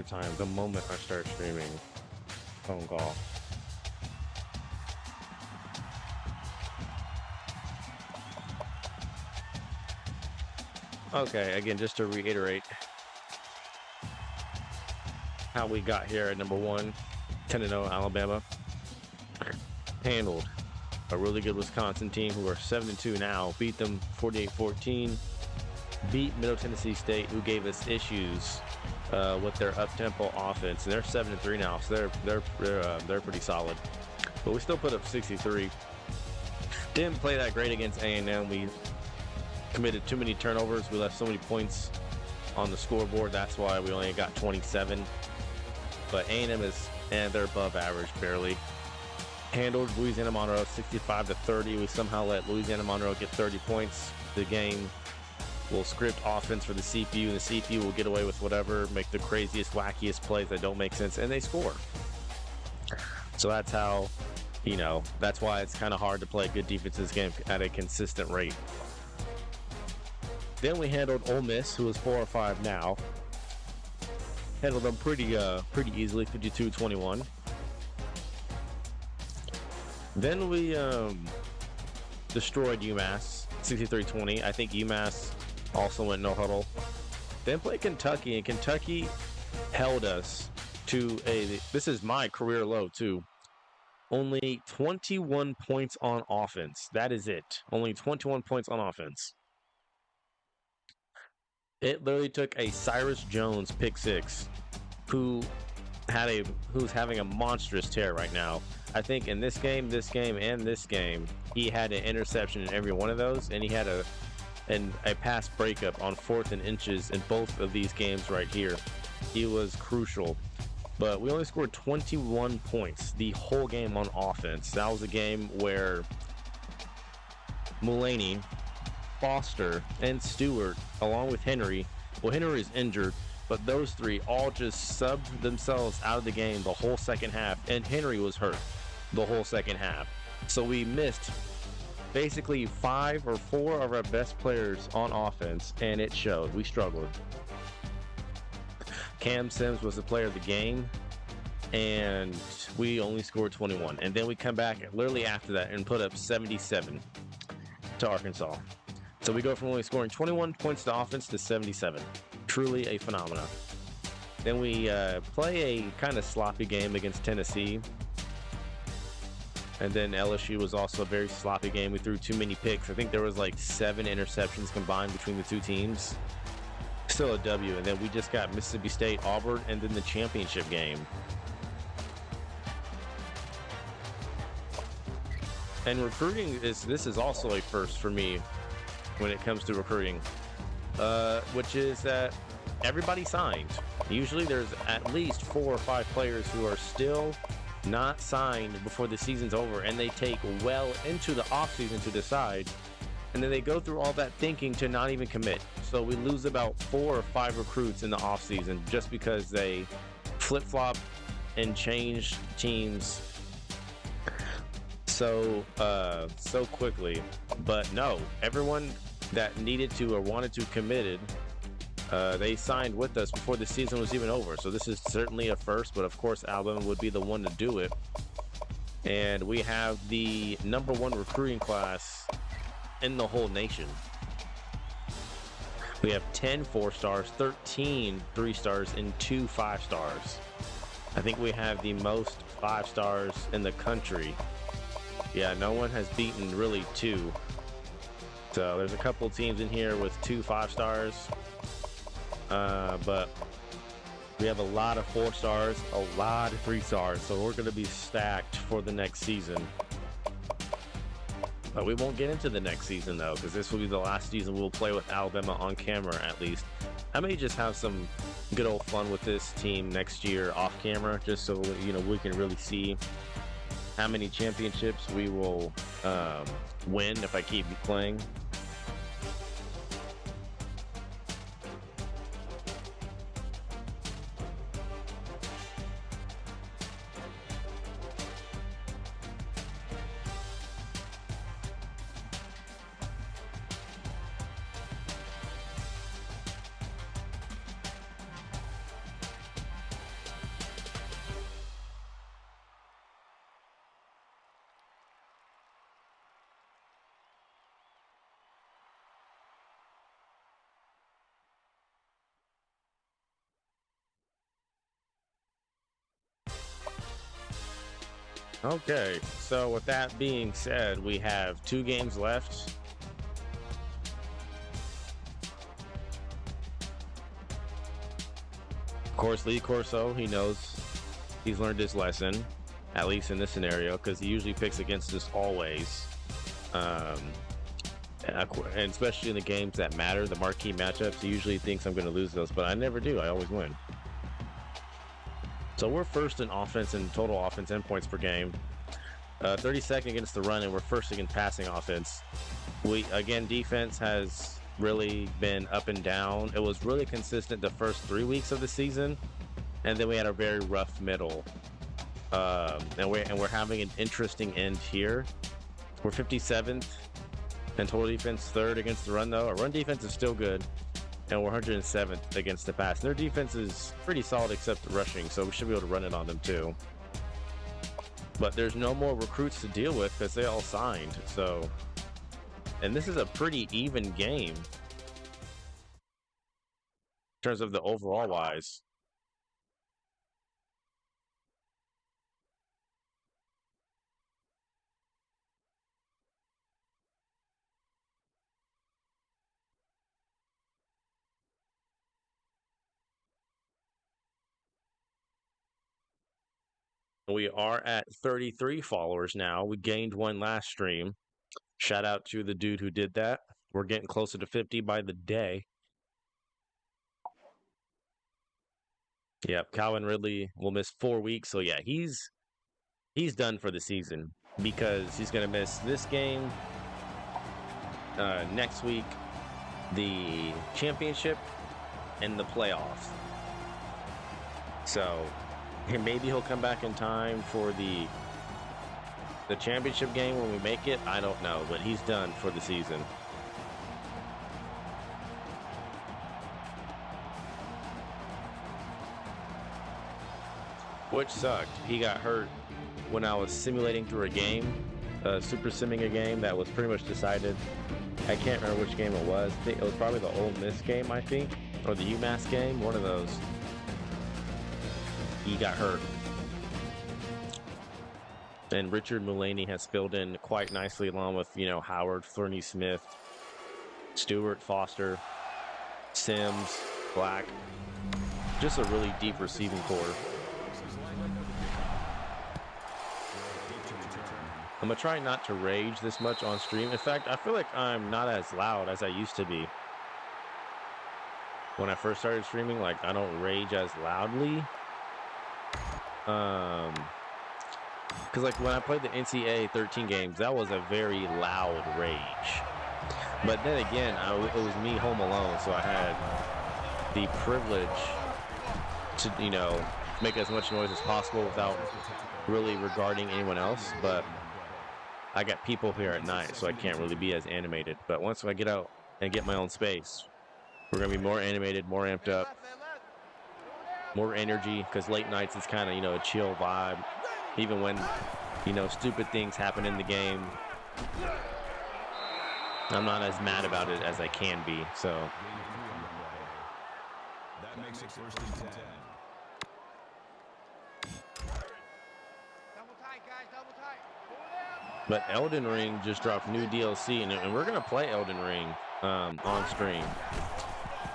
time the moment I start streaming phone call. Okay, again, just to reiterate how we got here at number 1, 10-0 Alabama. Handled a really good Wisconsin team who are 7-2 now, beat them 48-14, beat Middle Tennessee State, who gave us issues with their up-tempo offense. And they're 7-3 now, so they're pretty solid. But we still put up 63. Didn't play that great against A&M. We committed too many turnovers. We left so many points on the scoreboard. That's why we only got 27. But A&M they're above average barely. Handled Louisiana Monroe 65-30. We somehow let Louisiana Monroe get 30 points. The game will script offense for the CPU, and the CPU will get away with whatever, make the craziest, wackiest plays that don't make sense, and they score. So that's how, that's why it's kind of hard to play good defense in this game at a consistent rate. Then we handled Ole Miss, who is 4-5 now. Handled them pretty easily, 52-21. Then we destroyed UMass, 63-20. I think UMass also went no huddle. Then played Kentucky, and Kentucky held us to this is my career low too. Only 21 points on offense. That is it. Only 21 points on offense. It literally took a Cyrus Jones pick six, who's having a monstrous tear right now. I think in this game, and this game, he had an interception in every one of those, and he had a pass breakup on 4th and inches in both of these games right here. He was crucial. But we only scored 21 points the whole game on offense. That was a game where Mulaney, Foster, and Stewart, along with Henry, well, Henry is injured, but those three all just subbed themselves out of the game the whole second half, and Henry was hurt the whole second half. So we missed basically 5 or 4 of our best players on offense, and it showed. We struggled. Cam Sims was the player of the game, and we only scored 21. And then we come back literally after that and put up 77 to Arkansas. So we go from only scoring 21 points to offense to 77. Truly a phenomenon. Then we play a kind of sloppy game against Tennessee. And then LSU was also a very sloppy game. We threw too many picks. I think there was like 7 interceptions combined between the two teams. Still a W. And then we just got Mississippi State, Auburn, and then the championship game. And recruiting this is also a first for me when it comes to recruiting, which is that everybody signed. Usually there's at least 4 or 5 players who are still not signed before the season's over, and they take well into the offseason to decide, and then they go through all that thinking to not even commit. So we lose about 4 or 5 recruits in the offseason just because they flip-flop and change teams so quickly. But no, everyone that needed to or wanted to committed, they signed with us before the season was even over. So this is certainly a first, but of course Alabama would be the one to do it. And we have the #1 recruiting class in the whole nation. We have 10 4-stars, 13 3-stars, and 2 5-stars. I think we have the most 5-stars in the country. Yeah, no one has beaten really 2. So there's a couple teams in here with 2 5-stars. But we have a lot of 4-stars, a lot of 3-stars, so we're going to be stacked for the next season. But we won't get into the next season, though, because this will be the last season we'll play with Alabama on camera, at least. I may just have some good old fun with this team next year off camera, just so, we can really see how many championships we will win if I keep playing. Okay, so with that being said, we have 2 games left. Of course, Lee Corso, he knows he's learned his lesson, at least in this scenario, because he usually picks against us always. And especially in the games that matter, the marquee matchups, he usually thinks I'm going to lose those, but I never do. I always win. So we're first in offense and total offense and points per game. 32nd against the run, and we're first against passing offense. Defense has really been up and down. It was really consistent the first 3 weeks of the season, and then we had a very rough middle. And we're having an interesting end here. We're 57th and total defense 3rd against the run, though. Our run defense is still good, and we're 107th against the pass. Their defense is pretty solid except rushing, so we should be able to run it on them too. But there's no more recruits to deal with because they all signed. So, and this is a pretty even game in terms of the overall wise. We are at 33 followers now. We gained 1 last stream. Shout out to the dude who did that. We're getting closer to 50 by the day. Yep, Calvin Ridley will miss 4 weeks. So yeah, he's done for the season because he's going to miss this game, next week, the championship, and the playoffs. So maybe he'll come back in time for the championship game when we make it. I don't know, but he's done for the season. Which sucked. He got hurt when I was simulating through a game, super simming a game that was pretty much decided. I can't remember which game it was. I think it was probably the Ole Miss game, I think, or the UMass game, one of those. He got hurt. And Richard Mulaney has filled in quite nicely along with, Howard, Flurney Smith, Stewart, Foster, Sims, Black. Just a really deep receiving core. I'm going to try not to rage this much on stream. In fact, I feel like I'm not as loud as I used to be. When I first started streaming, I don't rage as loudly. Because when I played the NCAA 13 games, that was a very loud rage. But then again, it was me home alone, so I had the privilege to, make as much noise as possible without really regarding anyone else. But I got people here at night, so I can't really be as animated. But once I get out and get my own space, we're going to be more animated, more amped up, more energy, because late nights is kind of, a chill vibe. Even when, stupid things happen in the game, I'm not as mad about it as I can be, so. That makes it first and 10. But Elden Ring just dropped new DLC, and we're going to play Elden Ring on stream.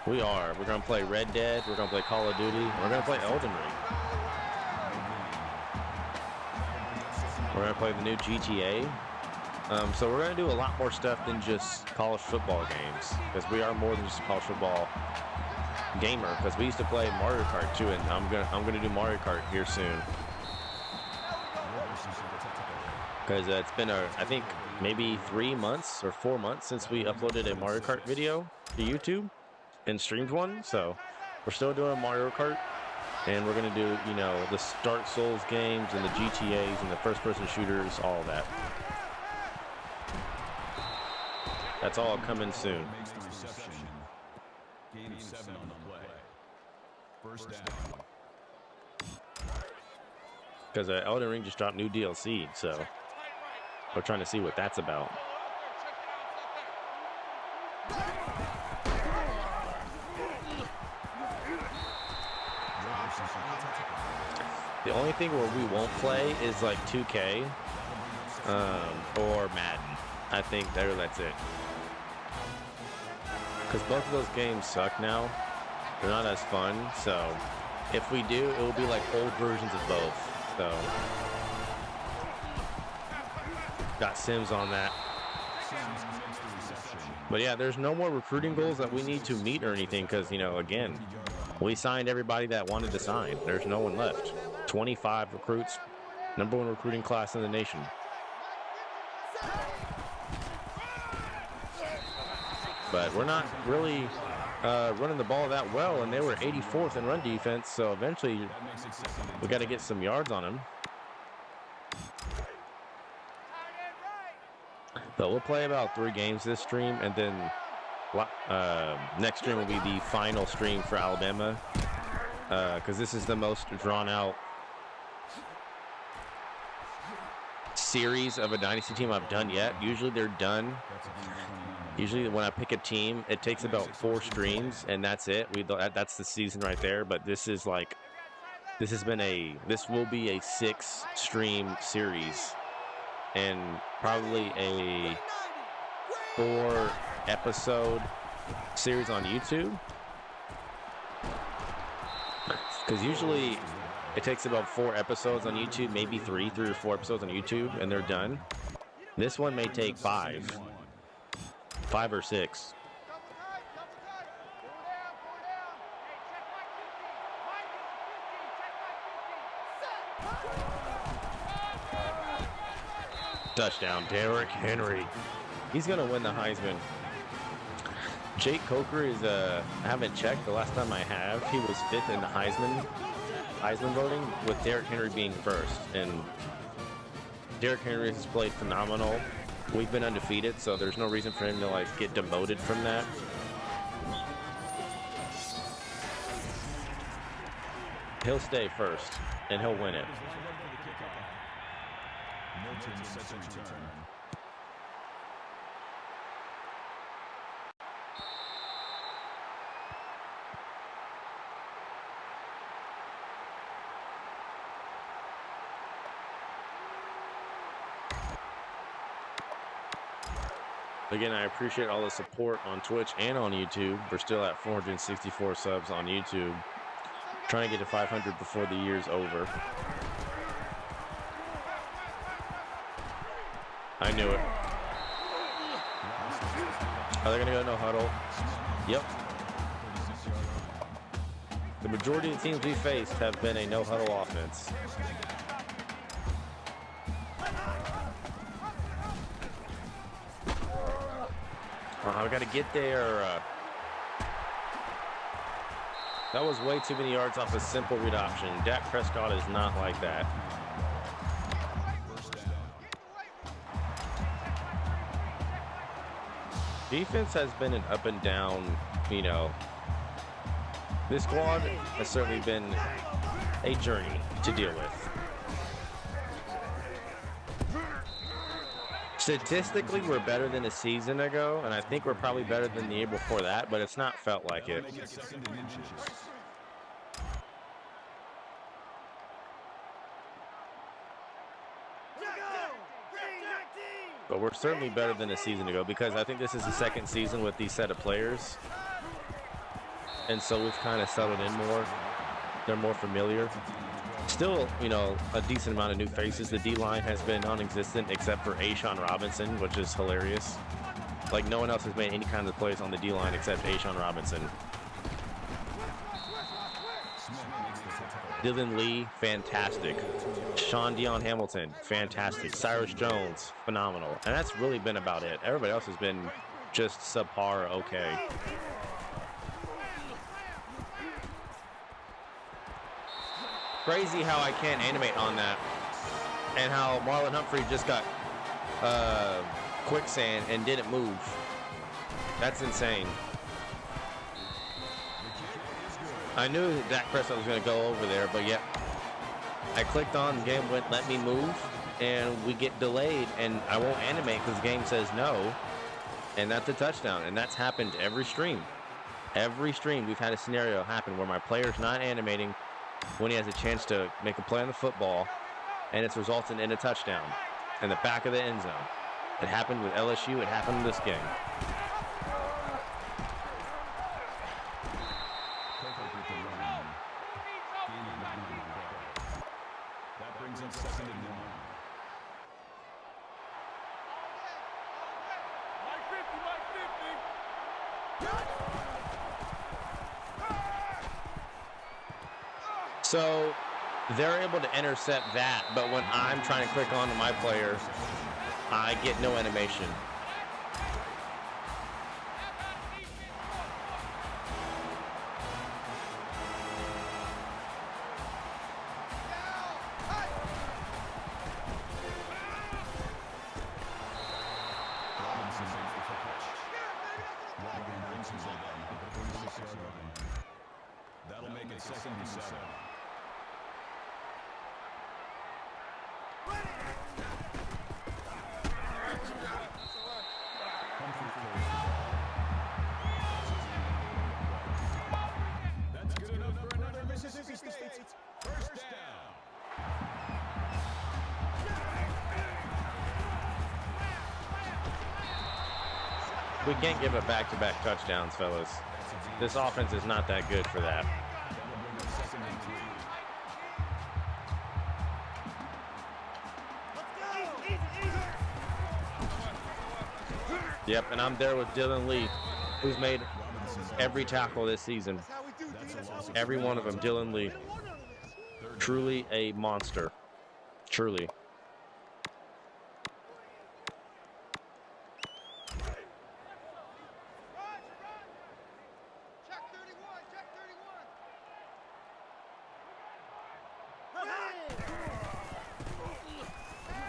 We are. We're going to play Red Dead. We're going to play Call of Duty. We're going to play Elden Ring. We're going to play the new GTA. So we're going to do a lot more stuff than just college football games, because we are more than just a college football gamer, because we used to play Mario Kart too, and I'm going to do Mario Kart here soon. Because it's been, I think, maybe 3 months or 4 months since we uploaded a Mario Kart video to YouTube and streamed one. So we're still doing Mario Kart, and we're going to do, the Dark Souls games and the GTAs and the first-person shooters, all of that. That's all coming soon. Because Elden Ring just dropped new DLC, so we're trying to see what that's about. The only thing where we won't play is like 2K or Madden. I think that's it. Because both of those games suck now. They're not as fun. So if we do, it will be like old versions of both. So got Sims on that. But yeah, there's no more recruiting goals that we need to meet or anything because, you know, again, we signed everybody that wanted to sign. There's no one left. 25 recruits, #1 recruiting class in the nation. But we're not really running the ball that well, and they were 84th in run defense, so eventually we got to get some yards on them. But we'll play about 3 games this stream, and then next stream will be the final stream for Alabama, because this is the most drawn-out series of a dynasty team I've done yet. Usually they're done. Usually when I pick a team, it takes about 4 streams, and that's it. That's the season right there. But this is like, this will be a 6-stream series, and probably a 4-episode series on YouTube. Because usually it takes about 4 episodes on YouTube, maybe 3 or 4 episodes on YouTube, and they're done. This one may take 5 or 6. Touchdown, Derrick Henry. He's going to win the Heisman. Jake Coker is, I haven't checked. The last time I have, he was 5th in the Heisman voting, with Derrick Henry being 1st. And Derrick Henry has played phenomenal. We've been undefeated, so there's no reason for him to like get demoted from that. He'll stay 1st, and he'll win it. Again, I appreciate all the support on Twitch and on YouTube. We're still at 464 subs on YouTube. Trying to get to 500 before the year's over. I knew it. Are they going to go no huddle? Yep. The majority of the teams we faced have been a no huddle offense. I got to get there. That was way too many yards off a simple read option. Dak Prescott is not like that. Defense has been an up and down, you know. This squad has certainly been a journey to deal with. Statistically, we're better than a season ago, and I think we're probably better than the year before that, but it's not felt like it. But we're certainly better than a season ago, because I think this is the 2nd season with these set of players. And so we've kind of settled in more. They're more familiar. Still, you know, a decent amount of new faces. The D-line has been non-existent except for Ashawn Robinson, which is hilarious. Like, no one else has made any kind of plays on the D-line except Ashawn Robinson. Dylan Lee, fantastic. Sean Dion Hamilton, fantastic. Cyrus Jones, phenomenal. And that's really been about it. Everybody else has been just subpar okay. Crazy how I can't animate on that, and how Marlon Humphrey just got quicksand and didn't move. That's insane. I knew that Dak Prescott was going to go over there, but yet I clicked on, the game wouldn't let me move, and we get delayed, and I won't animate because the game says no, and that's a touchdown. And that's happened every stream. Every stream we've had a scenario happen where my player's not animating, when he has a chance to make a play on the football, and it's resulting in a touchdown in the back of the end zone. It happened with LSU. It happened in this game. That brings in 2nd and 1. So they're able to intercept that, but when I'm trying to click onto my player, I get no animation. That'll make it 2nd and 7. That's good enough for another Mississippi State first down. We can't give it back-to-back touchdowns, fellas. This offense is not that good for that. Yep, and I'm there with Dylan Lee, who's made every tackle this season. Every one of them, Dylan Lee. Truly a monster. Truly.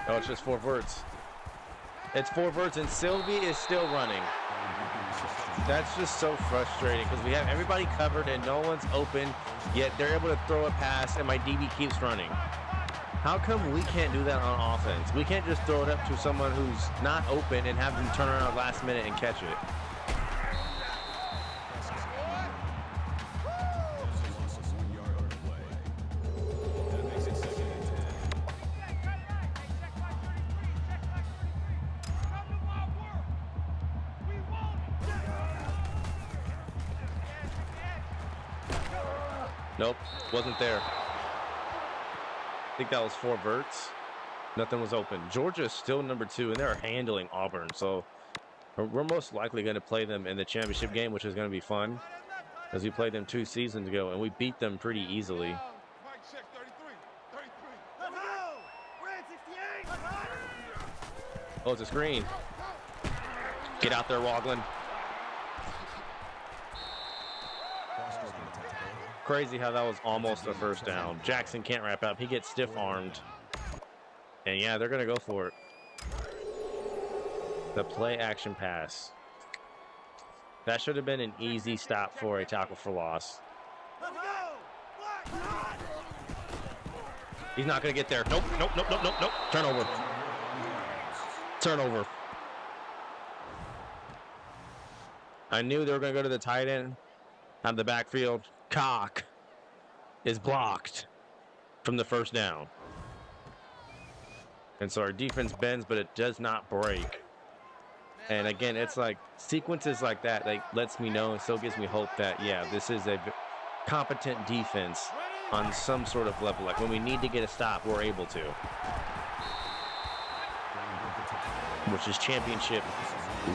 Oh, it's just 4 verts. It's 4 verts, and Sylvie is still running. That's just so frustrating because we have everybody covered and no one's open, yet they're able to throw a pass and my DB keeps running. How come we can't do that on offense? We can't just throw it up to someone who's not open and have them turn around last minute and catch it. Nope, wasn't there. I think that was 4 verts. Nothing was open. Georgia's still number 2, and they're handling Auburn. So we're most likely going to play them in the championship game, which is going to be fun, as we played them 2 seasons ago, and we beat them pretty easily. Oh, it's a screen. Get out there, Woglen. Crazy how that was almost a first down. Jackson can't wrap up. He gets stiff-armed. And yeah, they're going to go for it. The play-action pass. That should have been an easy stop for a tackle for loss. He's not going to get there. Nope, nope, nope, nope, nope, nope. Turnover. Turnover. I knew they were going to go to the tight end out of the backfield. Cock is blocked from the first down. And so our defense bends, but it does not break. And again, it's like sequences like that, like lets me know and still gives me hope that, yeah, this is a competent defense on some sort of level. Like when we need to get a stop, we're able to. Which is championship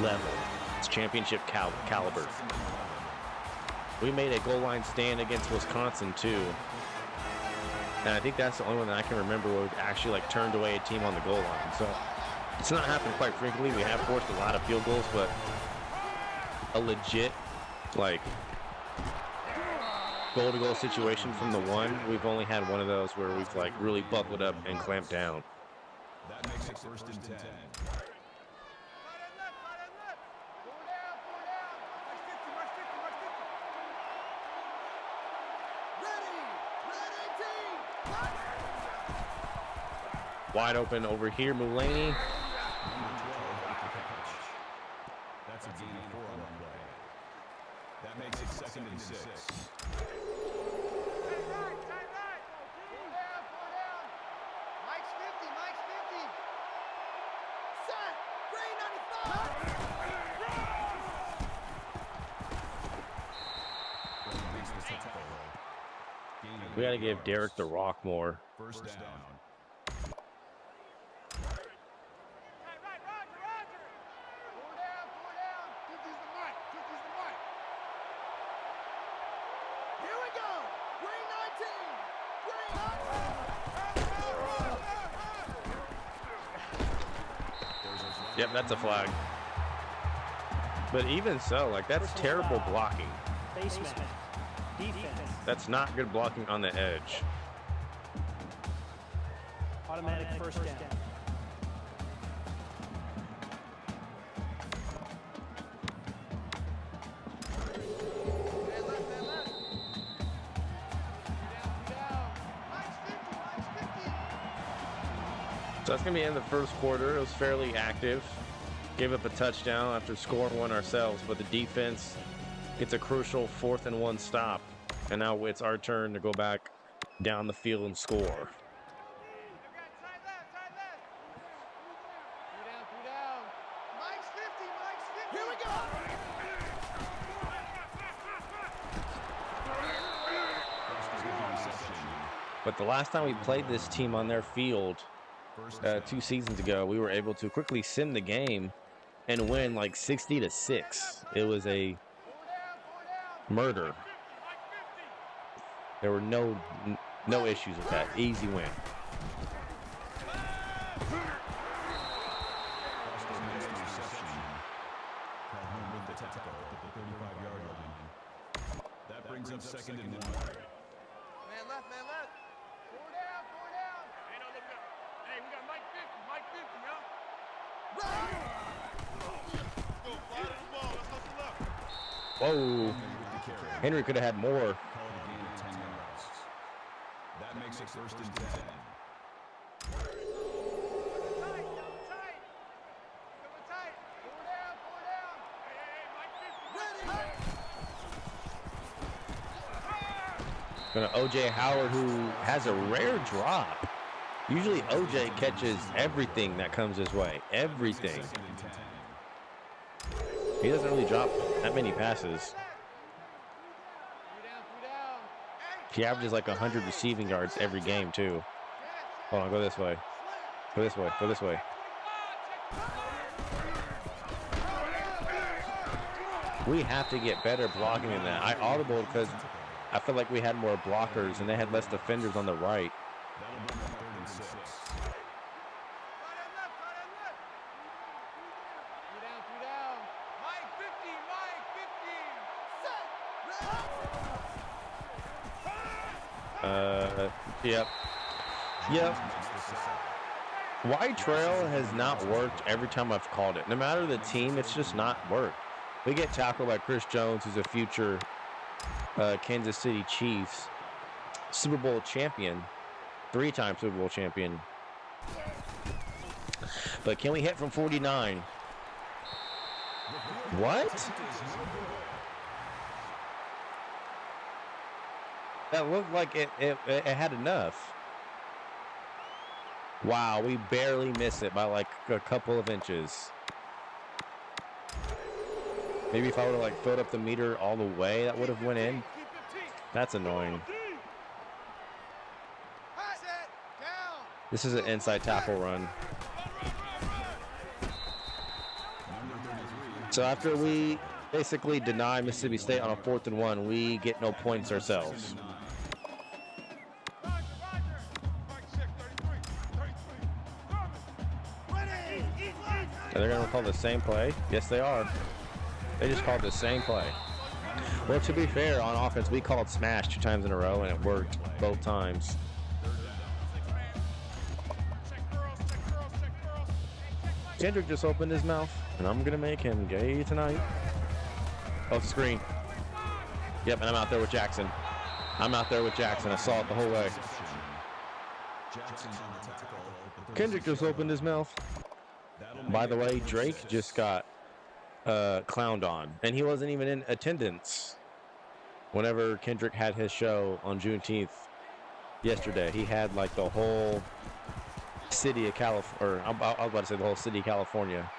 level. It's championship caliber. We made a goal line stand against Wisconsin too. And I think that's the only one that I can remember where we actually like turned away a team on the goal line. So it's not happened quite frequently. We have forced a lot of field goals, but a legit like goal-to-goal situation from the 1, we've only had one of those where we've like really buckled up and clamped down. That makes it 1st and 10. Wide open over here, Mulaney. That's a gain of 4 on that play. That makes it 2nd and 6. We got to give Derek the rock more. First down. Yep, that's a flag. But even so, like, that's terrible blocking. Basement. Defense. That's not good blocking on the edge. Automatic first down. So that's going to be in the first quarter. It was fairly active. Gave up a touchdown after scoring one ourselves, but the defense gets a crucial 4th and 1 stop. And now it's our turn to go back down the field and score. But the last time we played this team on their field 2 seasons ago, we were able to quickly sim the game and win like 60-6. It was a murder. There were no issues with that. Easy win. That brings up second and 1. Man left, man left. Four down. Hey, no, look up. Hey, we got Mike 50, yo. Go, fly the ball. Let's hustle up. Whoa. Henry could have had more. Call it a gain of 10 yards. That makes it first and 10. Gonna OJ Howard, who has a rare drop. Usually OJ catches everything that comes his way. Everything. He doesn't really drop that many passes. He averages like 100 receiving yards every game too. Hold on, go this way. Go this way, go this way. We have to get better blocking than that. I audible because I feel like we had more blockers and they had less defenders on the right. That'll bring up 3rd and 6. Yep. Wide trail has not worked every time I've called it. No matter the team, it's just not worked. We get tackled by Chris Jones, who's a future Kansas City Chiefs Super Bowl champion, 3-time Super Bowl champion. But can we hit from 49? What? That looked like it had enough. Wow, we barely miss it by like a couple of inches. Maybe if I would have like filled up the meter all the way, that would have went in. That's annoying. This is an inside tackle run. So after we basically deny Mississippi State on a 4th and 1, we get no points ourselves. They're going to call the same play? Yes, they are. They just called the same play. Well, to be fair, on offense, we called smash 2 times in a row, and it worked both times. Kendrick just opened his mouth, and I'm going to make him gay tonight. Oh, screen. Yep, and I'm out there with Jackson. I saw it the whole way. Kendrick just opened his mouth. By the way, Drake just got clowned on, and he wasn't even in attendance whenever Kendrick had his show on Juneteenth yesterday. He had like the whole city of California, or I was about to say the whole city of California,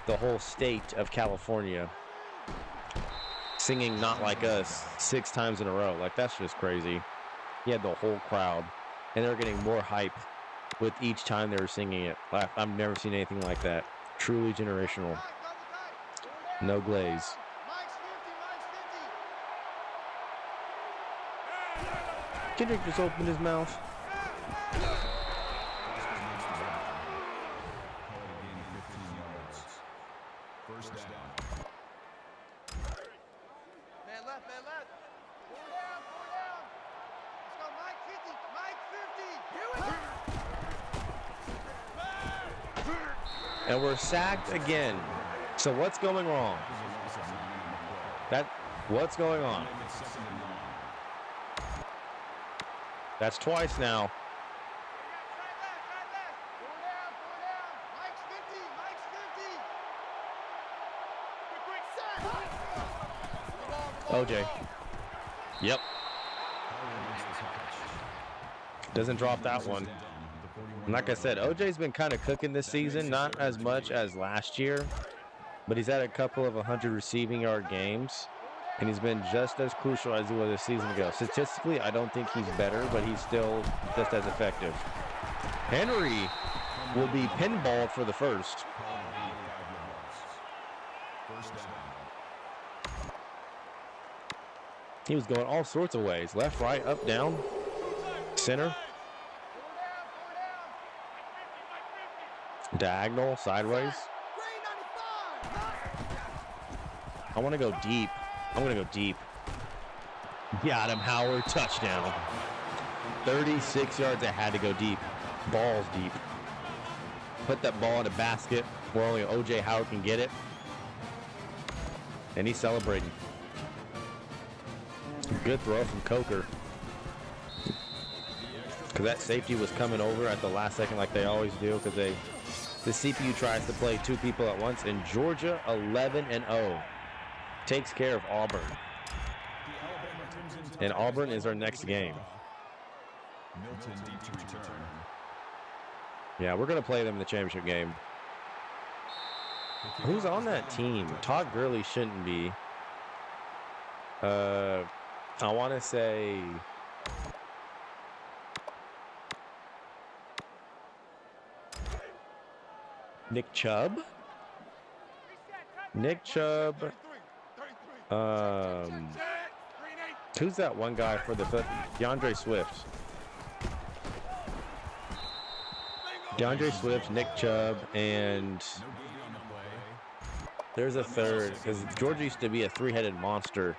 the whole state of California singing Not Like Us 6 times in a row. Like, that's just crazy. he had the whole crowd, and they're getting more hype with each time they were singing it. I've never seen anything like that. Truly generational. No glaze. Kendrick just opened his mouth. First down. Man left, man left. Four down, four down. Let's go, Mike 50, Mike 50. Here we go. And we're sacked again. So what's going wrong? What's going on? That's twice now. Right left. Four down, four down. Mike's 50, Mike's 50. Quick, OJ. Yep. Doesn't drop that one. And like I said, OJ's been kind of cooking this season, not as much as last year, but he's had a couple of 100 receiving yard games, and he's been just as crucial as he was a season ago. Statistically, I don't think he's better, but he's still just as effective. Henry will be pinballed for the first. He was going all sorts of ways. Left, right, up, down, center. Diagonal, sideways. I want to go deep. I'm going to go deep. Got him, Howard. Touchdown. 36 yards. I had to go deep. Balls deep. Put that ball in a basket where only O.J. Howard can get it. And he's celebrating. Good throw from Coker. Because that safety was coming over at the last second like they always do, because the CPU tries to play two people at once. And Georgia 11-0 takes care of Auburn. And Auburn is our next game. Yeah, we're going to play them in the championship game. Who's on that team? Todd Gurley shouldn't be. I want to say Nick Chubb. Nick Chubb. Who's that one guy for the DeAndre Swift? DeAndre Swift, Nick Chubb, and there's a third, because Georgia used to be a three-headed monster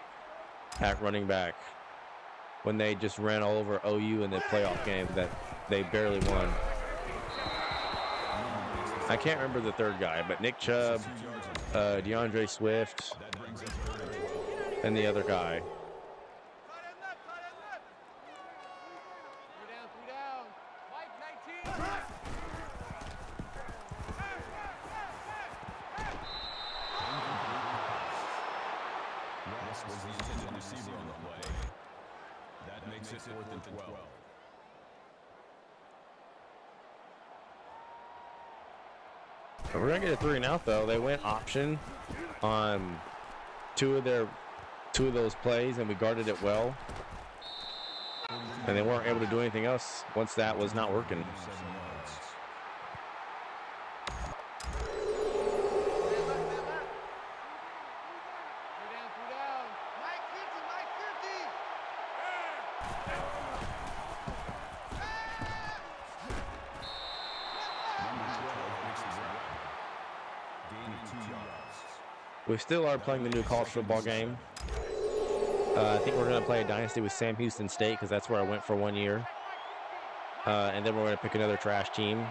at running back when they just ran all over OU in the playoff game that they barely won. I can't remember the third guy, but Nick Chubb, DeAndre Swift, and the other guy. Three down. Mike 19. Ross was the intended receiver on the play. That makes it 4th and 12. We're going to get a 3 and out, though. They went option on two of those plays, and we guarded it well. And they weren't able to do anything else once that was not working. We still are playing the new college football game. I think we're going to play a dynasty with Sam Houston State because that's where I went for 1 year. And then we're going to pick another trash team.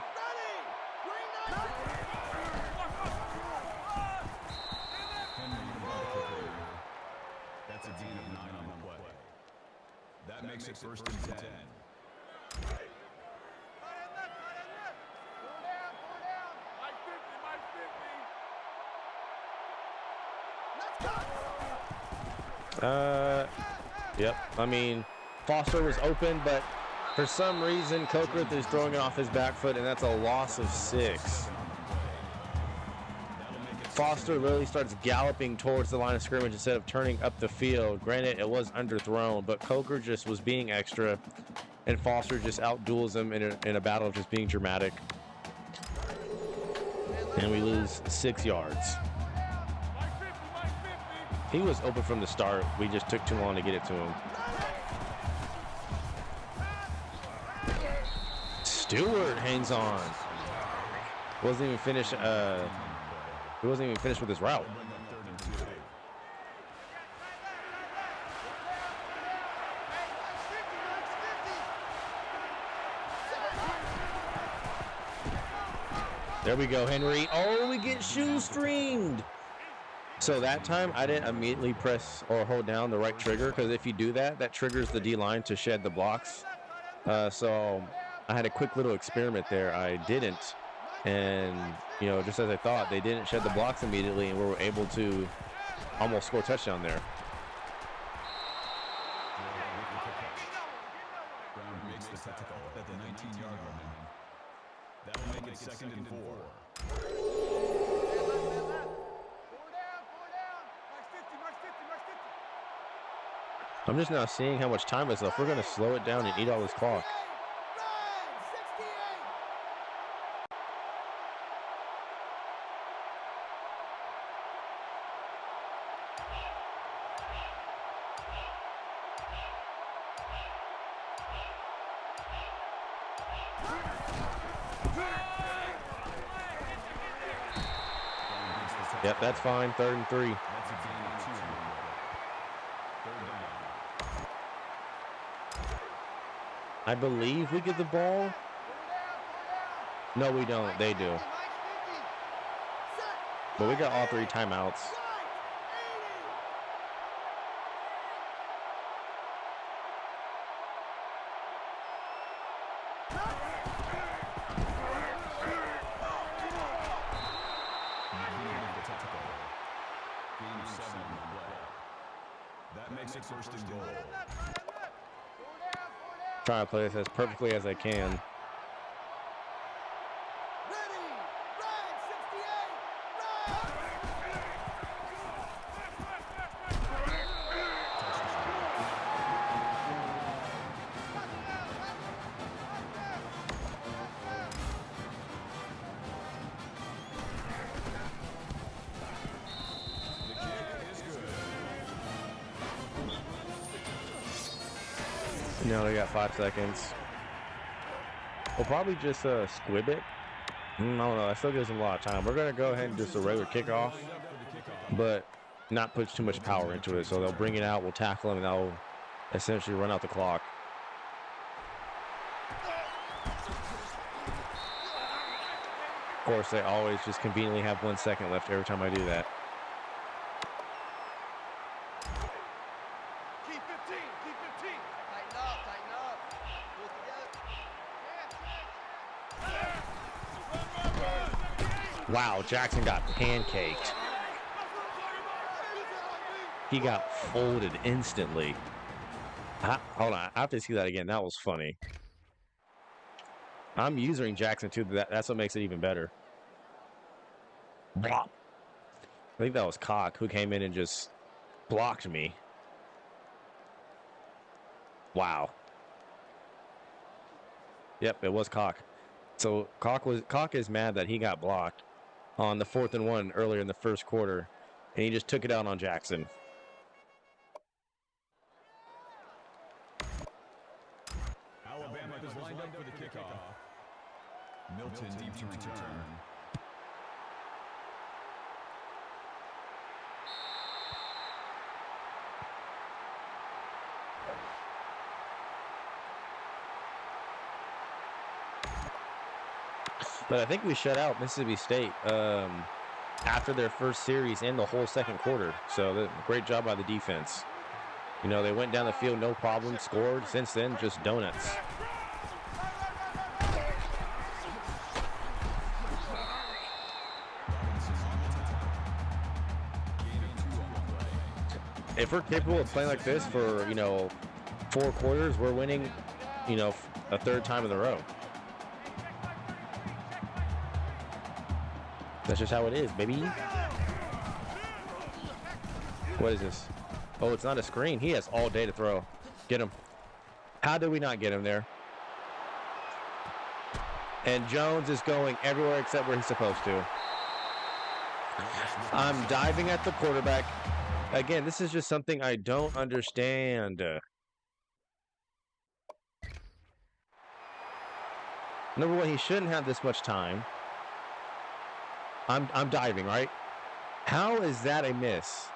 That's a gain of 9 on the play. That makes it 1st and 10. Yep. I mean, Foster was open, but for some reason, Coker is throwing it off his back foot, and that's a loss of 6. That'll make it Foster literally starts galloping towards the line of scrimmage instead of turning up the field. Granted, it was underthrown, but Coker just was being extra, and Foster just outduels him in a battle of just being dramatic. And we lose 6 yards. He was open from the start. We just took too long to get it to him. Stewart hangs on. Wasn't even finished. He wasn't even finished with his route. There we go, Henry. Oh, we get shoestringed. So that time, I didn't immediately press or hold down the right trigger, because if you do that, that triggers the D-line to shed the blocks. So I had a quick little experiment there. I didn't. And, you know, just as I thought, they didn't shed the blocks immediately, and we were able to almost score a touchdown there. Brown makes the tackle at the 19-yard line. That'll make it 2nd and 4. I'm just now seeing how much time is left. We're going to slow it down and eat all this clock. Yep, that's fine. 3rd and 3. That's a gain of 2. 3rd down. I believe we get the ball. No, we don't. They do. But we got all 3 timeouts. That makes it 1st and goal. Trying to play this as perfectly as I can. No, they got 5 seconds. We'll probably just squib it. I don't know. That still gives them a lot of time. We're going to go ahead and just a regular kickoff, but not put too much power into it. So they'll bring it out, we'll tackle them, and they'll essentially run out the clock. Of course, they always just conveniently have 1 second left every time I do that. Keep 15, keep 15. Tighten up, tighten up. Pull together. Wow, Jackson got pancaked. He got folded instantly. Hold on, I have to see that again. That was funny. I'm using Jackson too. That's what makes it even better. Blop. I think that was Cock who came in and just blocked me. Wow. Yep, it was Cock. So Cock is mad that he got blocked on the 4th and 1 earlier in the first quarter, and he just took it out on Jackson. Alabama is lined up for the kickoff. Milton deep to return. But I think we shut out Mississippi State after their first series and the whole second quarter. So great job by the defense. You know, they went down the field, no problem, scored. Since then, just donuts. If we're capable of playing like this for, 4 quarters, we're winning, a 3rd time in a row. That's just how it is, baby. What is this? Oh, it's not a screen. He has all day to throw. Get him. How did we not get him there? And Jones is going everywhere except where he's supposed to. I'm diving at the quarterback. Again, this is just something I don't understand. Number one, he shouldn't have this much time. I'm diving, right? How is that a miss?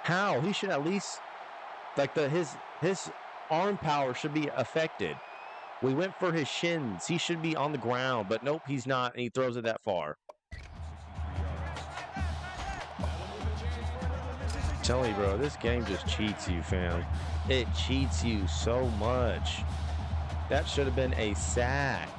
How? He should at least, like, his arm power should be affected. We went for his shins. He should be on the ground, but nope, he's not, and he throws it that far. I'm telling you, bro, this game just cheats you, fam. It cheats you so much. That should have been a sack.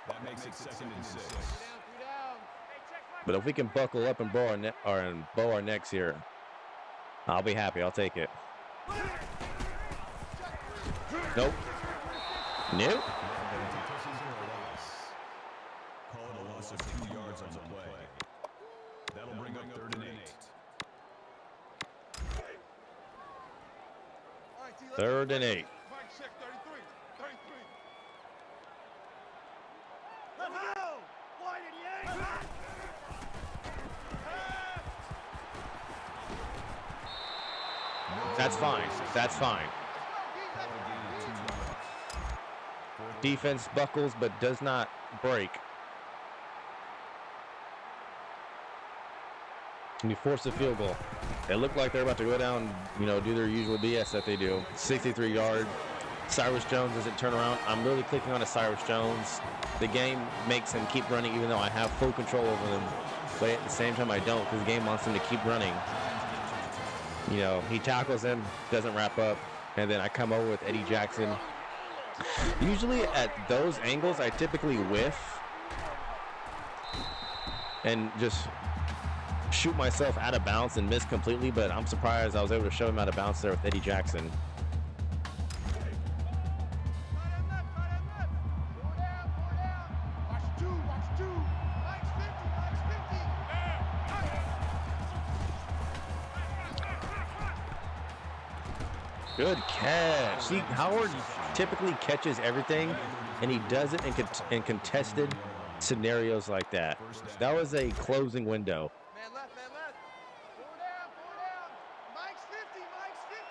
That makes it 2nd and 6. But if we can buckle up and bow our necks here, I'll be happy. I'll take it. Nope. Nope. Call it a loss of 2 yards on the play. That'll bring up 3rd and 8. 3rd and 8. Mike 6, 33. 33. That's fine. That's fine. Defense buckles but does not break. Can you force a field goal? They look like they're about to go down, do their usual BS that they do. 63-yard. Cyrus Jones doesn't turn around. I'm really clicking on a Cyrus Jones. The game makes him keep running even though I have full control over them. But at the same time, I don't, because the game wants him to keep running. He tackles him, doesn't wrap up, and then I come over with Eddie Jackson. Usually at those angles, I typically whiff and just shoot myself out of bounds and miss completely, but I'm surprised I was able to show him out of bounds there with Eddie Jackson. Good catch. See, Howard typically catches everything, and he does it in contested scenarios like that. That was a closing window. Man left, man left. 4 down, 4 down. Mike's 50, Mike's 50.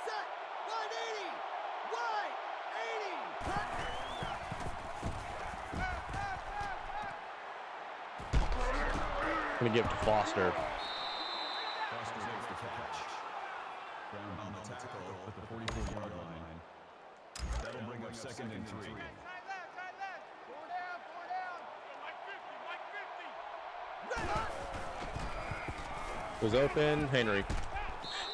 Set, wide 80, wide 80. Let me give it to Foster. Foster makes the catch. Brown on the tackle at the 44-yard line. That'll bring up 2nd and 3. Side left, side left. 4 down, 4 down. Mike 50, Mike 50. Was open, Henry.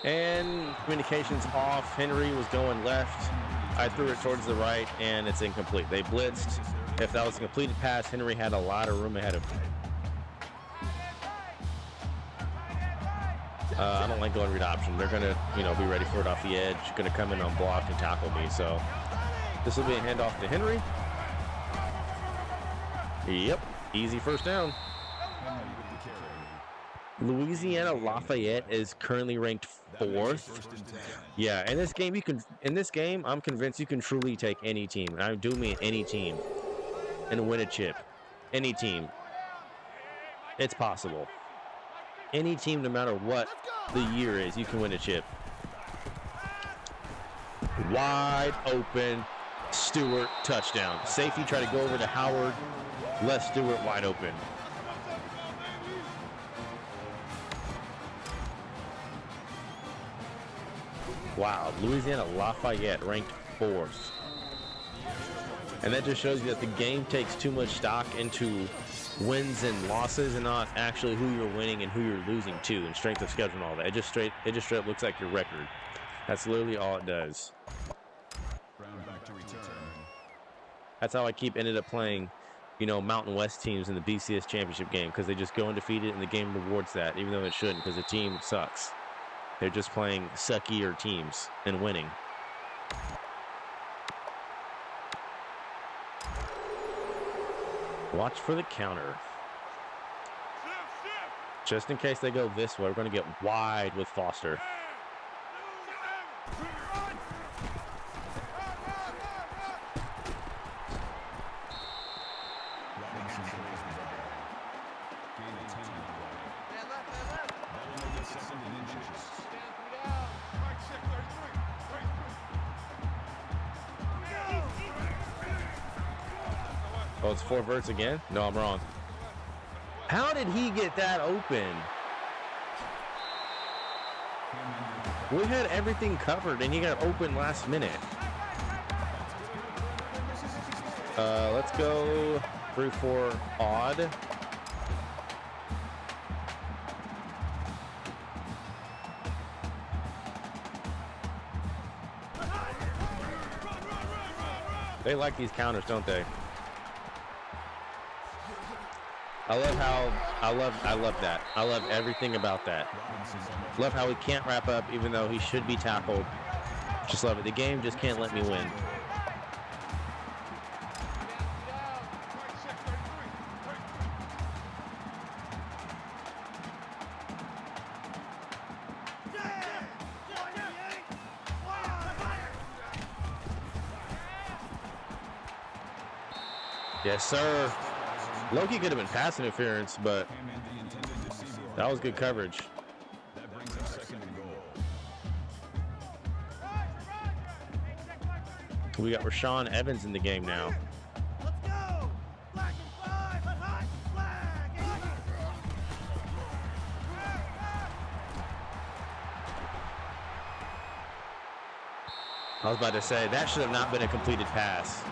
And communications off. Henry was going left. I threw it towards the right, and it's incomplete. They blitzed. If that was a completed pass, Henry had a lot of room ahead of him. I don't like going read option. They're going to, be ready for it off the edge. Going to come in on block and tackle me. So this will be a handoff to Henry. Yep, easy first down. Louisiana Lafayette is currently ranked 4th. Yeah, in this game, I'm convinced you can truly take any team. And I do mean any team, and win a chip. Any team. It's possible. Any team, no matter what the year is, you can win a chip. Wide open, Stewart, touchdown. Safety tried to go over to Howard, left Stewart wide open. Wow, Louisiana Lafayette ranked 4th. And that just shows you that the game takes too much stock into wins and losses and not actually who you're winning and who you're losing to and strength of schedule and all that. It just straight up looks like your record. That's literally all it does. Brown back to return. That's how I ended up playing you know, Mountain West teams in the BCS championship game because they just go undefeated and the game rewards that, even though it shouldn't because the team sucks. They're just playing suckier teams and winning. Watch for the counter. Just in case they go this way, we're going to get wide with Foster. Oh, it's 4 verts again? No, I'm wrong. How did he get that open? We had everything covered, and he got open last minute. Let's go 3-4 odd. They like these counters, don't they? I love that. I love everything about that. Love how he can't wrap up even though he should be tackled. Just love it. The game just can't let me win. Yes, sir. Loki could have been pass interference, but that was good coverage. That brings up 2nd and goal. We got Rashawn Evans in the game now. Let's go! Black and 5, hot flag! I was about to say, that should have not been a completed pass.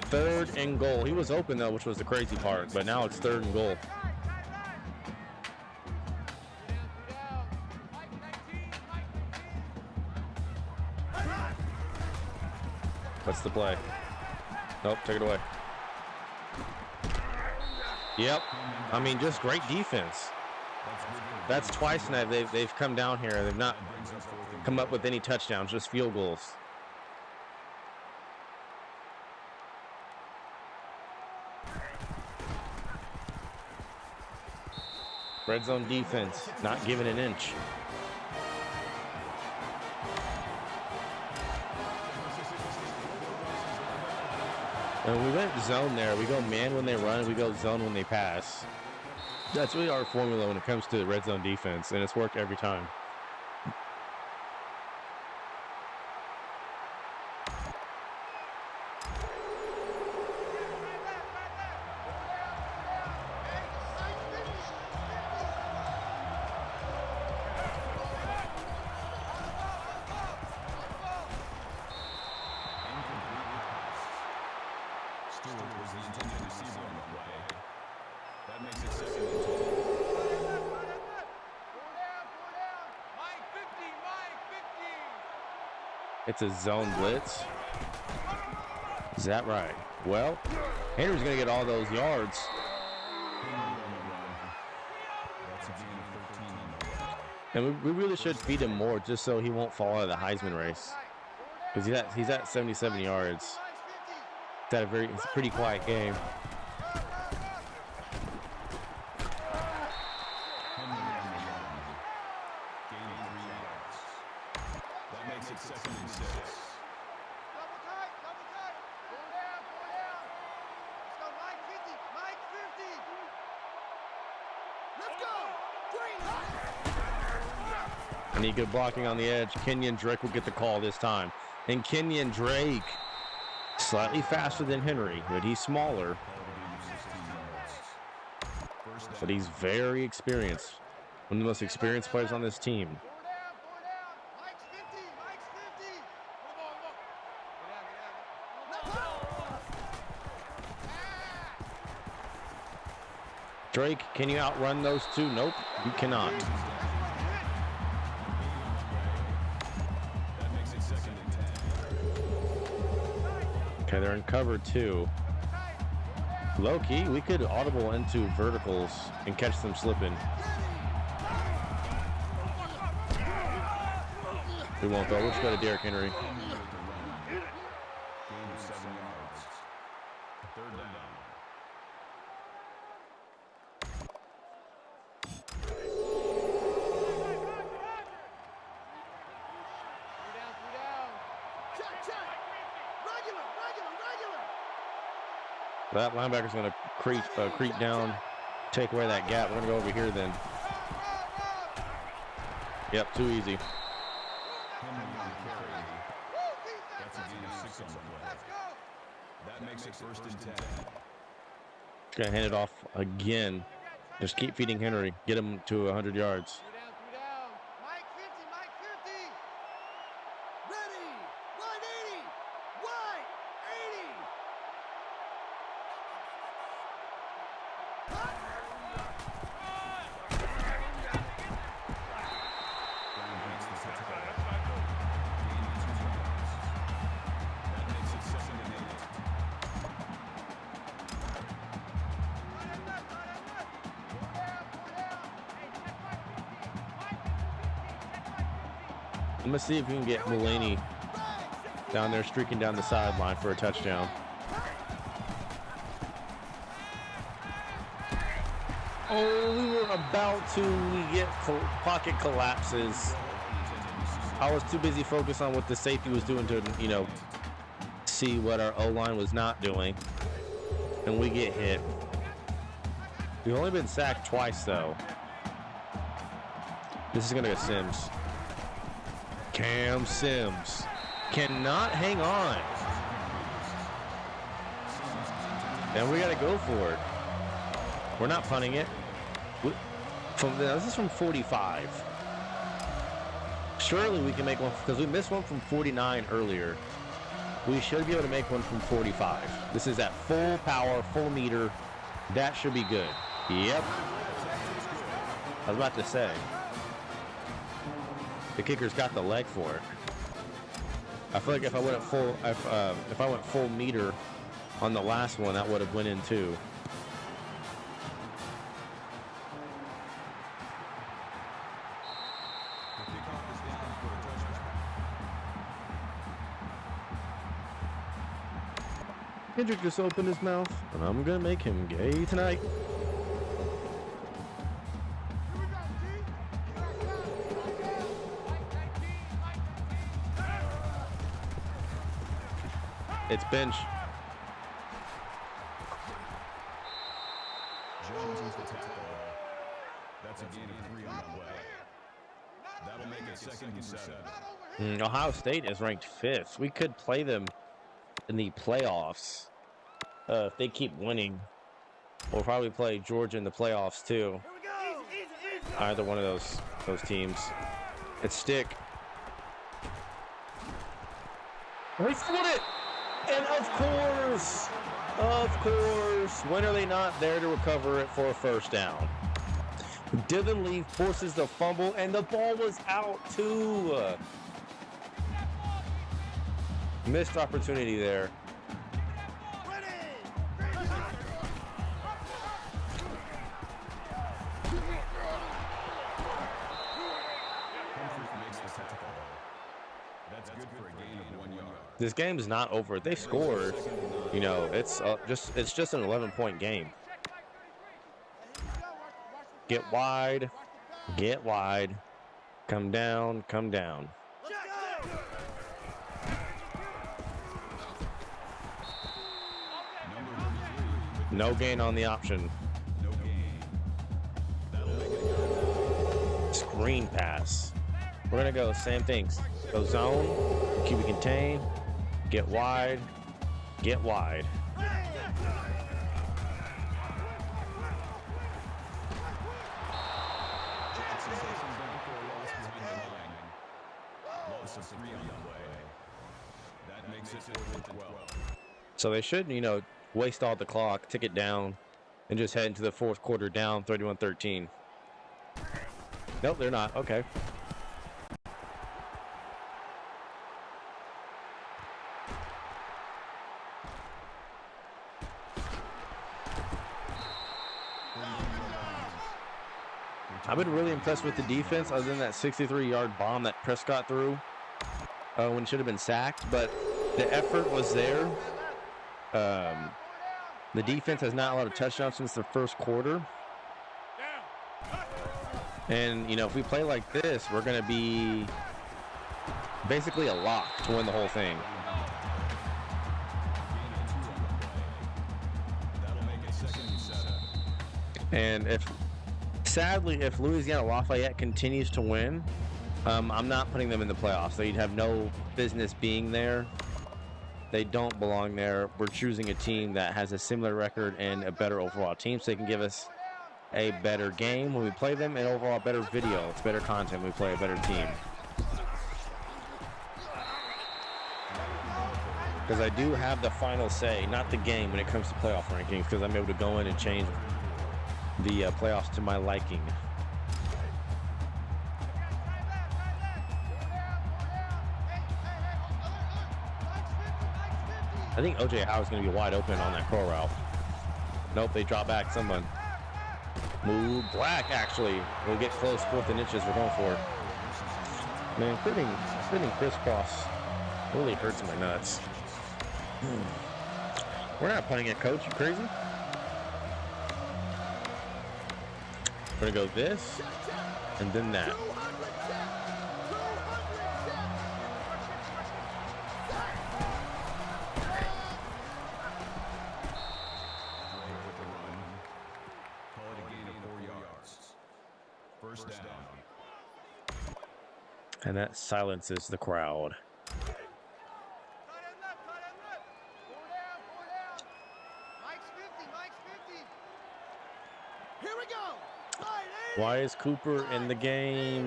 3rd and goal. He was open, though, which was the crazy part, but now it's 3rd and goal. What's the play? Nope, take it away. Yep. I mean, just great defense. That's twice now they've come down here. They've not come up with any touchdowns, just field goals. Red zone defense, not giving an inch. And we went zone there. We go man when they run, we go zone when they pass. That's really our formula when it comes to red zone defense, and it's worked every time. It's a zone blitz. Is that right? Well, Henry's going to get all those yards. And we really should feed him more just so he won't fall out of the Heisman race. Because he's at 77 yards. It's a pretty quiet game. I need good blocking on the edge. Kenyon Drake will get the call this time. And Kenyon Drake, slightly faster than Henry, but he's smaller. But he's very experienced. One of the most experienced players on this team. Drake, can you outrun those two? Nope, you cannot. Okay, they're in cover 2. Low key, we could audible into verticals and catch them slipping. We won't though. We'll just go to Derrick Henry. Gain of 7 yards. Third down. Three down. Check, check. Regular, regular, regular. That linebacker's going to creep down, take away that gap. We're going to go over here then. Yep, too easy. Henry on the carry. That's a gain of 6 on the play. That makes it first and 10. Going to hand it off again. Just keep feeding Henry. Get him to 100 yards. Three down. Mike 50, Mike 50. Ready. Wide 80. Wide 80. Brown makes the tackle. Gain of 2 yards. That makes it 2nd and 8. I'm going to see if we can get Mulaney down there streaking down the sideline for a touchdown. Oh, we were about to get pocket collapses. I was too busy focused on what the safety was doing to, see what our O-line was not doing. And we get hit. We've only been sacked twice, though. This is going to go Sims. Cam Sims cannot hang on. And we got to go for it. We're not punting it. This is from 45. Surely we can make one, because we missed one from 49 earlier. We should be able to make one from 45. This is at full power, full meter. That should be good. Yep. I was about to say. The kicker's got the leg for it. I feel like if I went full meter on the last one, that would have went in too. The kickoff is down for a touchdown. Kendrick just opened his mouth, and I'm gonna make him gay tonight. It's bench. Jones is the tackle. That's a gain of 3 on the play. That'll make it 2nd and 7. Ohio State is ranked 5th. We could play them in the playoffs if they keep winning. We'll probably play Georgia in the playoffs too. Here we go. Easy. Either one of those teams. It's stick. We split it. And of course, when are they not there to recover it for a first down? Dylan Lee forces the fumble, and the ball was out too. Missed opportunity there. Humphries makes the tackle. That's good for a gain of 1 yard. This game is not over. If they score, it's just an 11-point game. Get wide, get wide. Come down, come down. Number 33. No gain on the option. No gain. That'll make it a yard. Screen pass. We're gonna go same things. Go zone, QB contain, get wide, get wide. Jackson takes him down for a loss behind the line. Loss of 3 on the play. That makes it 4th and 12. So they should, waste all the clock, tick it down, and just head into the fourth quarter down 31-13. Nope, they're not. Okay. I've been really impressed with the defense, other than that 63-yard bomb that Prescott threw when it should have been sacked. But the effort was there. The defense has not allowed a touchdown since the first quarter. And, you know, if we play like this, we're going to be basically a lock to win the whole thing. And sadly, if Louisiana Lafayette continues to win, I'm not putting them in the playoffs. They'd have no business being there. They don't belong there. We're choosing a team that has a similar record and a better overall team, so they can give us a better game when we play them and overall better video. It's better content when we play a better team. Because I do have the final say, not the game, when it comes to playoff rankings, because I'm able to go in and change the playoffs to my liking. I think O.J. Howard's going to be wide open on that curl route. Nope, they drop back. Someone move. Black actually will get close. 4th and inches. We're going for it. Man, spinning crisscross really hurts my nuts. We're not punting it, coach. You crazy? We're going to go this and then that. First down. And that silences the crowd. Tight end left, tight end left. 4 down. Mike's 50, Mike's 50. Here we go. Tight end. Why is Cooper in the game?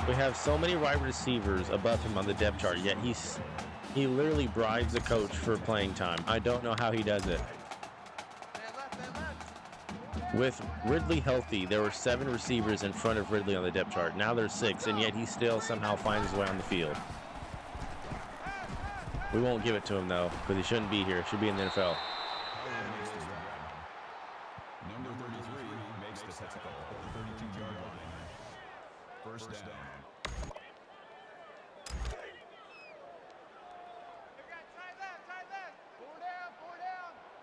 We have so many wide receivers above him on the depth chart, yet he literally bribes the coach for playing time. I don't know how he does it. With Ridley healthy, there were 7 receivers in front of Ridley on the depth chart. Now there's 6, and yet he still somehow finds his way on the field. We won't give it to him, though, because he shouldn't be here. He should be in the NFL. Number 33 makes the tackle at the 32-yard line. First down. Tight left. 4 down.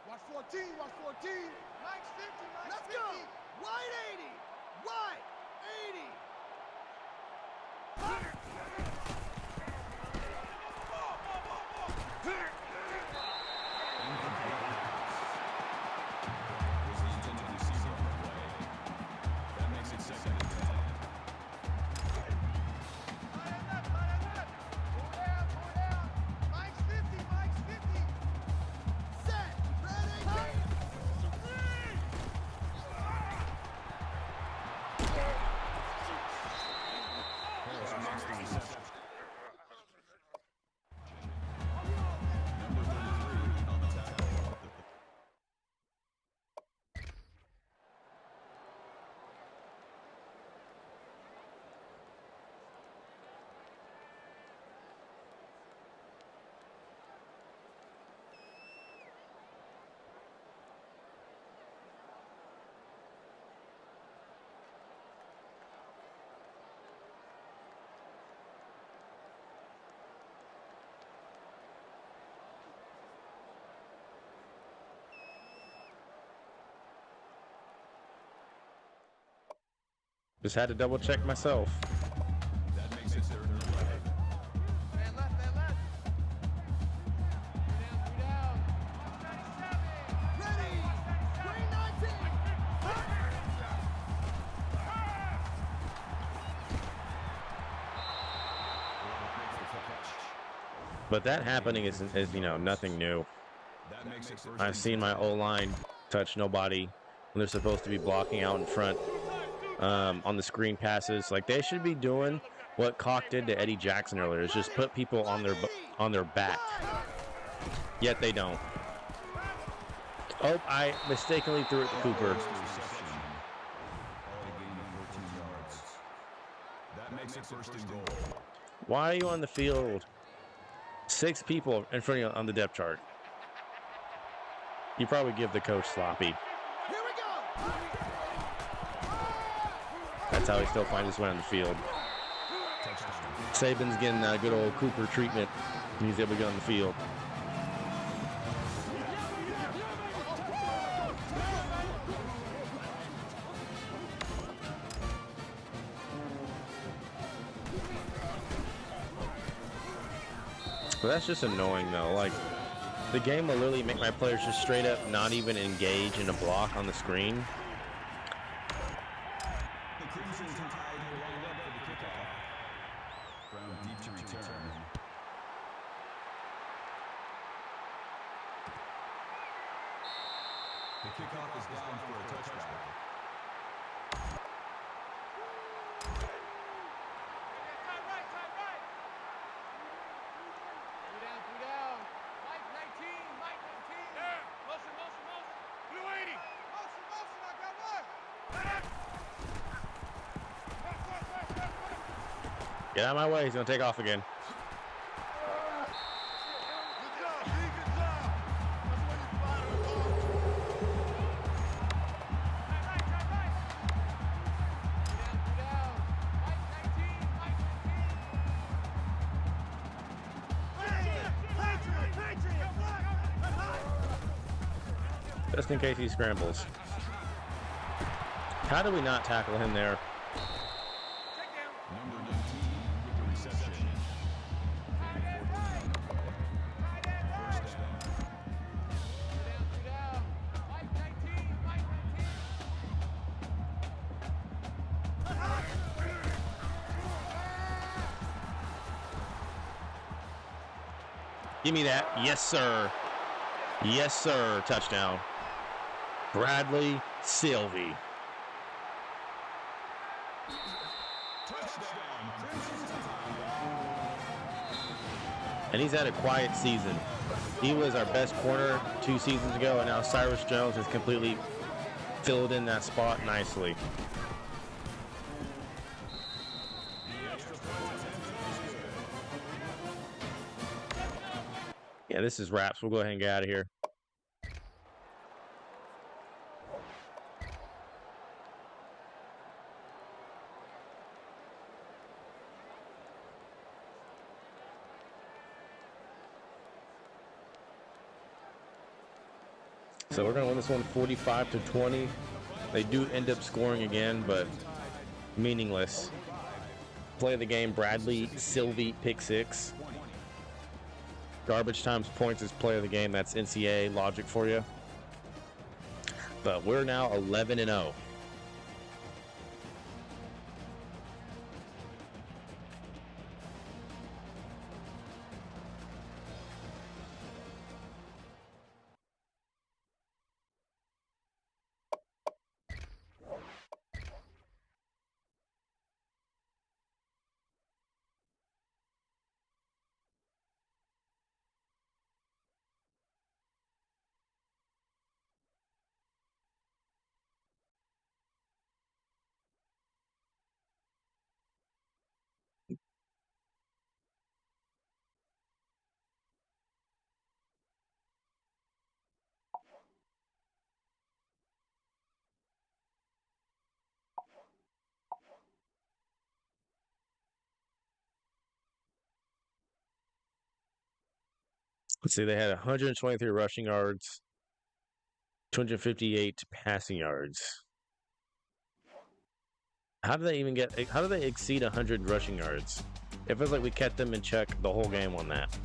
Watch 14. Watch 14. Mike's 50, Mike's Let's 50. go. Wide 80. Wide 80. Was the intended receiver on the play. That makes it second and 10. Tight end left. 4 down. Mike's 50. Set. Ready. Harris makes the reception. Number 33 on the tackle. Just had to double check myself. That makes it third and 11. Man left. 3 down. 97. Ready. Green 19. But that happening is you know, nothing new. That makes it first I've and seen my O-line touch nobody when they're supposed to be blocking out in front on the screen passes. Like, they should be doing what Cock did to Eddie Jackson earlier, is just put people on their back. Yet they don't. Oh, I mistakenly threw it to Cooper. reception. All a gain of 14 yards. That makes it first and goal. Why are you on the field? 6 people in front of you on the depth chart. You probably give the coach sloppy. Here we go. That's how he still finds his way on the field. Saban's getting that good old Cooper treatment, and he's able to get on the field. But that's just annoying, though. Like, the game will literally make my players just straight up not even engage in a block on the screen. The Crimson Tide will line up for the kickoff. Brown deep to return. The kickoff is down for a touchback. Time right, time right. 3 down. Mike 19, Mike 19. There. Motion. Blue 80. Motion, I got one. Get out of my way. He's going to take off again. Good job, B. Good job. That's where you fly the ball. Time right. 3 down. Mike 19, Mike 19. Patriot. Just in case he scrambles. How do we not tackle him there? Check down. Number 19 with the reception. Tight end right. First down. 3 down. Mike 19, Mike 19. Give me that. Yes, sir. Yes, sir. Touchdown. Bradley Sylvie. Touchdown, Crimson Tide. And he's had a quiet season. He was our best corner 2 seasons ago, and now Cyrus Jones has completely filled in that spot nicely. Yeah, this is wraps. We'll go ahead and get out of here. So we're going to win this one 45-20. They do end up scoring again, but meaningless. Play of the game, Bradley Sylvie, pick 6. Garbage times points is play of the game. That's NCAA logic for you. But we're now 11-0. Let's see, they had 123 rushing yards, 258 passing yards. How do they exceed 100 rushing yards? It feels like we kept them in check the whole game on that.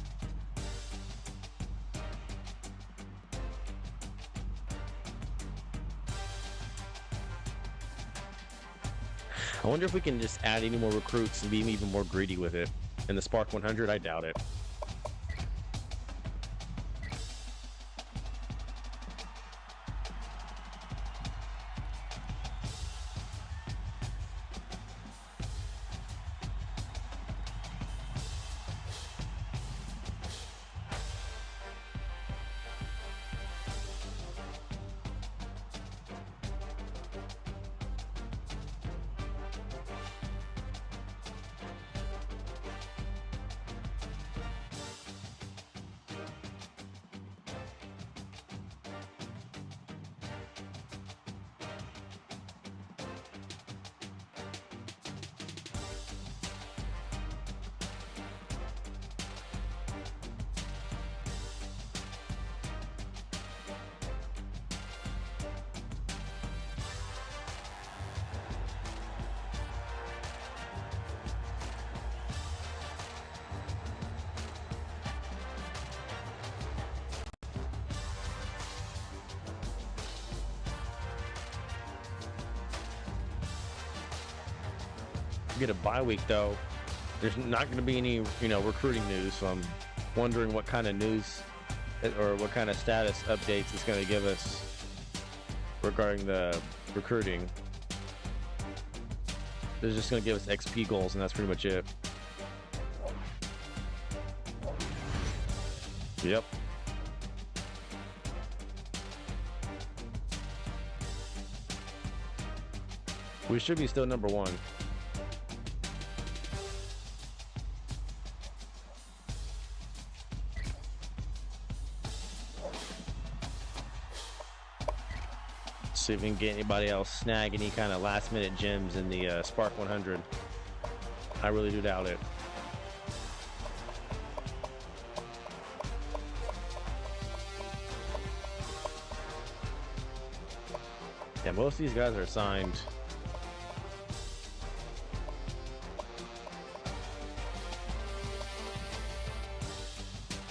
I wonder if we can just add any more recruits and be even more greedy with it. In the Spark 100, I doubt it. we get a bye week, though, there's not going to be any, recruiting news. So I'm wondering what kind of news or what kind of status updates it's going to give us regarding the recruiting. They're just going to give us XP goals, and that's pretty much it. Yep. We should be still number one. See if we can get anybody else snag any kind of last minute gems in the Spark 100. I really do doubt it. Yeah, most of these guys are signed.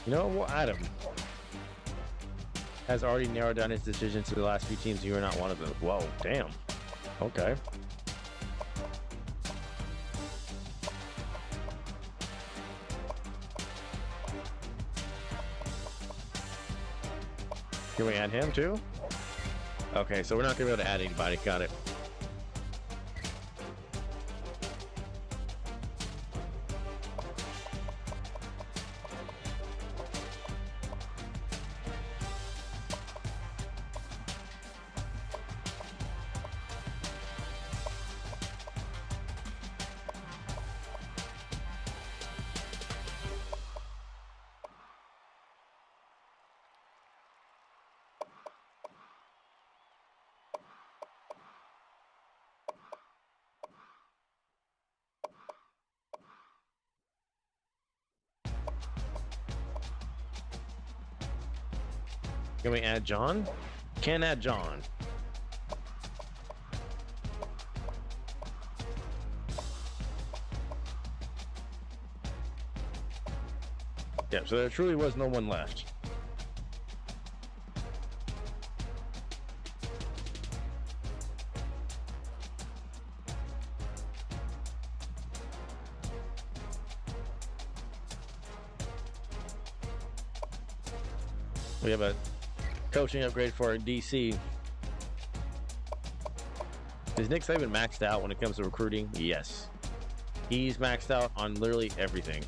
You know what, Adam has already narrowed down his decision to the last few teams. You are not one of them. Whoa, damn. Okay. Can we add him too? Okay, so we're not gonna be able to add anybody. Got it. Can we add John? Can't add John. Yeah, so there truly was no one left. We have a coaching upgrade for DC. Is Nick Saban maxed out when it comes to recruiting? Yes. He's maxed out on literally everything.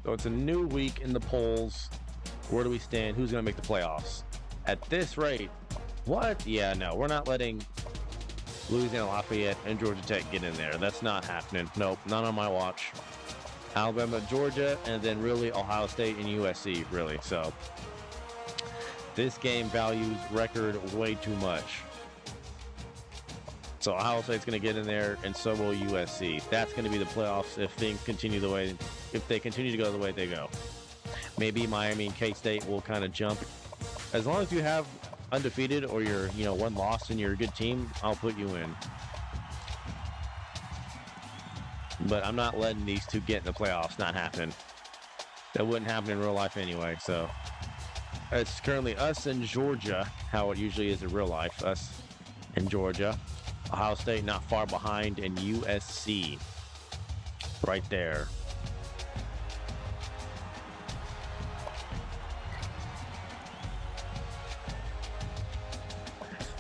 So it's a new week in the polls. Where do we stand? Who's going to make the playoffs? At this rate, what? Yeah, no, we're not letting Louisiana Lafayette and Georgia Tech get in there. That's not happening. Nope, not on my watch. Alabama, Georgia, and then really Ohio State and USC, really. So this game values record way too much. So Ohio State's going to get in there, and so will USC. That's going to be the playoffs if things continue the way, if they continue to go the way they go. Maybe Miami and K-State will kind of jump. As long as you have undefeated or you're, one loss and you're a good team, I'll put you in. But I'm not letting these two get in the playoffs. Not happening. That wouldn't happen in real life anyway. So it's currently us and Georgia, how it usually is in real life. Us and Georgia. Ohio State not far behind, and USC right there.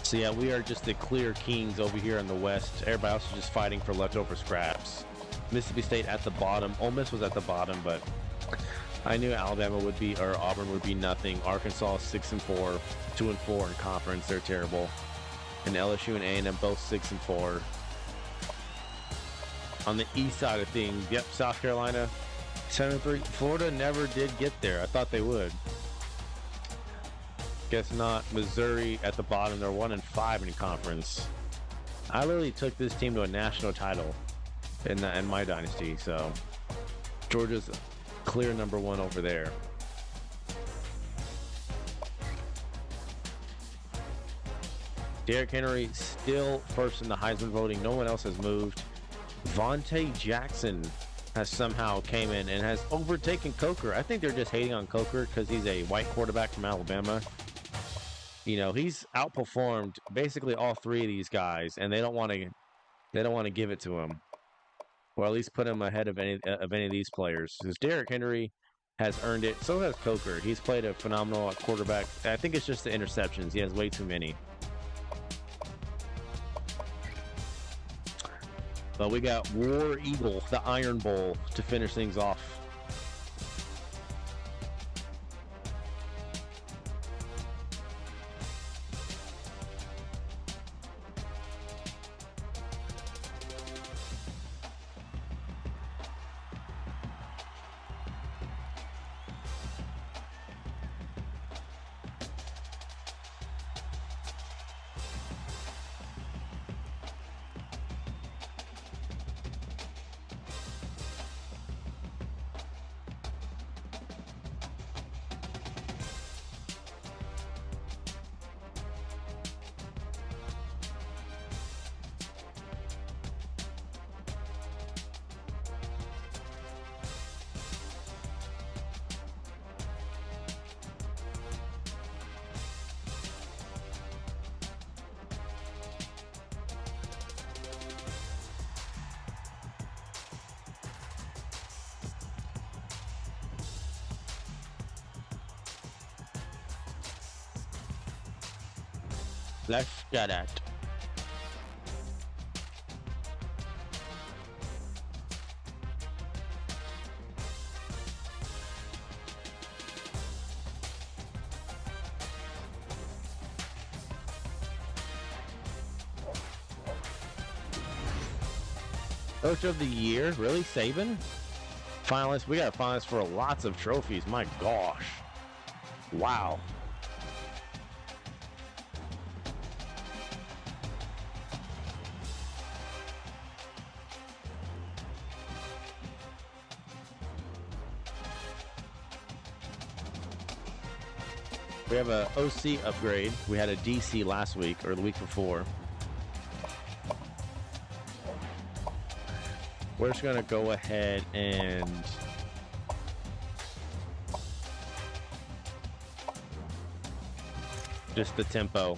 So yeah, we are just the clear kings over here in the West. Everybody else is just fighting for leftover scraps. Mississippi State at the bottom. Ole Miss was at the bottom, but I knew Alabama would be, or Auburn would be nothing. Arkansas 6-4, 2-4 in conference. They're terrible. And LSU and A&M both 6-4. On the east side of things, yep, South Carolina 7-3. Florida never did get there. I thought they would. Guess not. Missouri at the bottom. They're 1-5 in conference. I literally took this team to a national title in my dynasty. So Georgia's clear number one over there. Derrick Henry still first in the Heisman voting. No one else has moved. Vontae Jackson has somehow came in and has overtaken Coker. I think they're just hating on Coker because he's a white quarterback from Alabama. You know, he's outperformed basically all three of these guys, and they don't want to give it to him, or at least put him ahead of any of these players. Because Derrick Henry has earned it. So has Coker. He's played a phenomenal quarterback. I think it's just the interceptions. He has way too many. But we got War Eagle, the Iron Bowl, to finish things off. Let's get it. Coach of the Year? Really? Saban? Finalists? We got finalists for lots of trophies. My gosh. Wow. We have a OC upgrade. We had a DC last week or the week before. We're just going to go ahead and just the tempo.